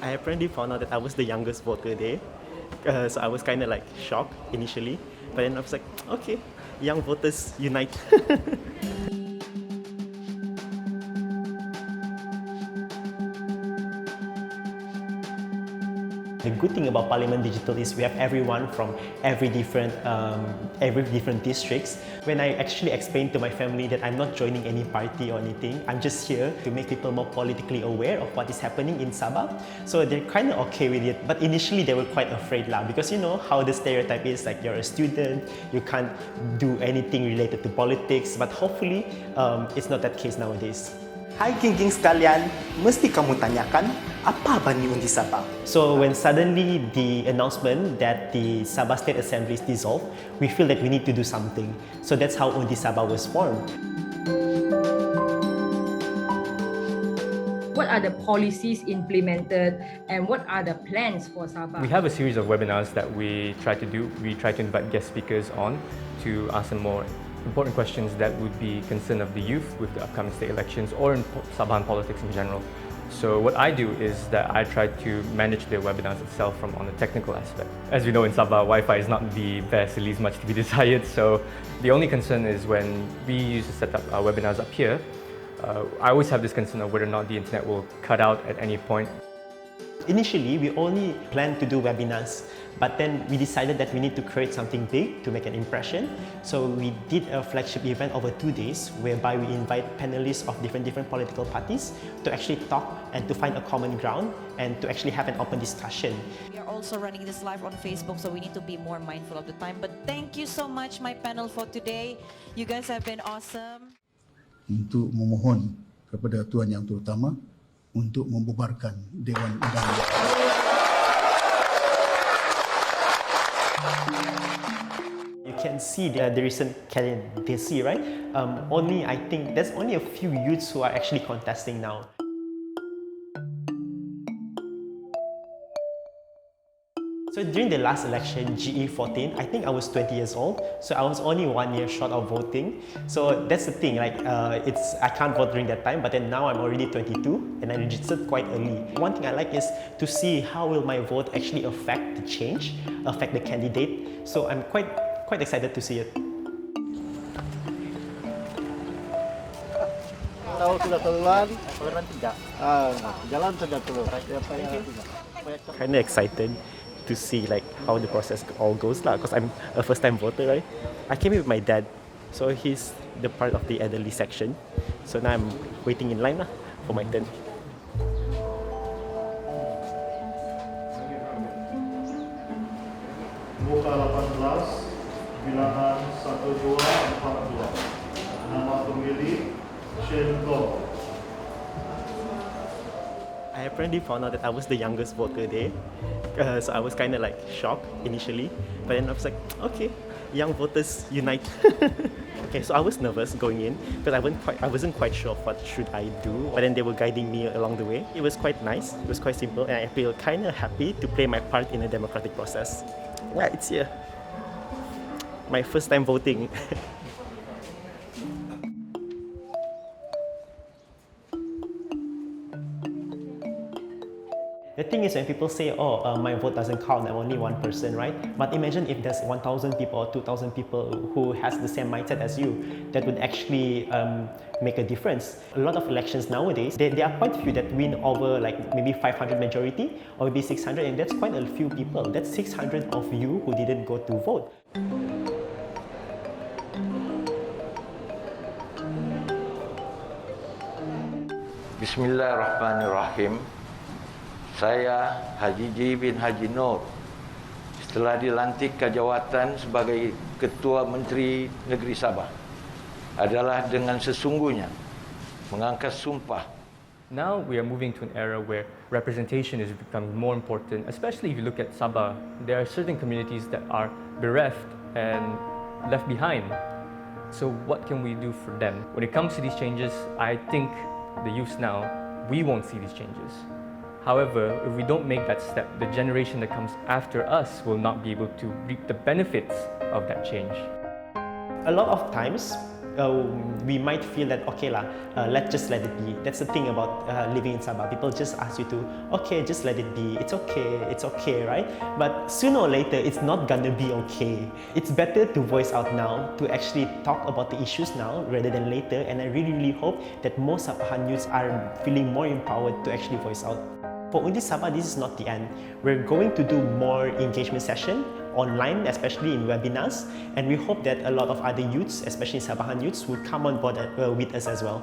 I apparently found out that I was the youngest voter there. So I was kind of like shocked initially. But then I was like, okay, young voters unite. The good thing about Parliament Digital is we have everyone from every different districts. When I actually explained to my family that I'm not joining any party or anything, I'm just here to make people more politically aware of what is happening in Sabah. So they're kind of okay with it. But initially they were quite afraid lah, because you know how the stereotype is, like you're a student, you can't do anything related to politics. But hopefully it's not that case nowadays. Hai geng-geng sekalian, mesti kamu tanyakan, apa Bani Undi Sabah? So when suddenly the announcement that the Sabah State Assembly is dissolved, we feel that we need to do something. So that's how Undi Sabah was formed. What are the policies implemented and what are the plans for Sabah? We have a series of webinars that we try to do. We try to invite guest speakers on to ask them more important questions that would be concern of the youth with the upcoming state elections or in Sabahan politics in general. So what I do is that I try to manage the webinars itself from on the technical aspect. As we know, in Sabah, Wi-Fi is not the best, it leaves much to be desired. So the only concern is when we used to set up our webinars up here, I always have this concern of whether or not the internet will cut out at any point. Initially, we only planned to do webinars, but then we decided that we need to create something big to make an impression. So we did a flagship event over 2 days, whereby we invite panelists of different political parties to actually talk and to find a common ground and to actually have an open discussion. We are also running this live on Facebook, so we need to be more mindful of the time. But thank you so much, my panel, for today. You guys have been awesome. Untuk memohon kepada Tuan Yang Terutama untuk membubarkan Dewan Undangan. You can see the recent candidacy, right? I think there's only a few youths who are actually contesting now. So during the last election, GE14, I think I was 20 years old, so I was only 1 year short of voting. So that's the thing, like I can't vote during that time, but then now I'm already 22 and I registered quite early. One thing I like is to see how will my vote actually affect the change, affect the candidate. So I'm quite excited to see it. Tahu sudah keluar, orang tidak. Jalan sudah keluar. Kinda excited to see like how the process all goes lah, because I'm a first-time voter, right? I came here with my dad, so he's the part of the elderly section. So now I'm waiting in line lah for my turn. Muka 18, bilangan 1242. Nama pemilih Shen Gong. I apparently found out that I was the youngest voter there. So I was kind of like shocked initially, but then I was like, okay, young voters unite. Okay, so I was nervous going in because I wasn't quite sure of what should I do, but then they were guiding me along the way. It was quite nice, it was quite simple, and I feel kind of happy to play my part in a democratic process. Yeah, it's here. My first time voting. The thing is, when people say, oh, my vote doesn't count, I'm only one person, right? But imagine if there's 1,000 people or 2,000 people who has the same mindset as you, that would actually make a difference. A lot of elections nowadays, there are quite few that win over like maybe 500 majority or maybe 600, and that's quite a few people. That's 600 of you who didn't go to vote. Bismillahirrahmanirrahim. Saya Haji Ji bin Haji Nur, setelah dilantik ke jawatan sebagai Ketua Menteri Negeri Sabah, adalah dengan sesungguhnya mengangkat sumpah. Now we are moving to an era where representation is becoming more important, especially if you look at Sabah. There are certain communities that are bereft and left behind. So what can we do for them? When it comes to these changes, I think the youth now, we won't see these changes. However, if we don't make that step, the generation that comes after us will not be able to reap the benefits of that change. A lot of times, we might feel that, okay lah, let's just let it be. That's the thing about living in Sabah. People just ask you to, okay, just let it be. It's okay, right? But sooner or later, it's not gonna be okay. It's better to voice out now, to actually talk about the issues now rather than later. And I really, really hope that more Sabahan youths are feeling more empowered to actually voice out. For Undi Sabah, this is not the end. We're going to do more engagement session online, especially in webinars, and we hope that a lot of other youths, especially Sabahan youths, will come on board with us as well.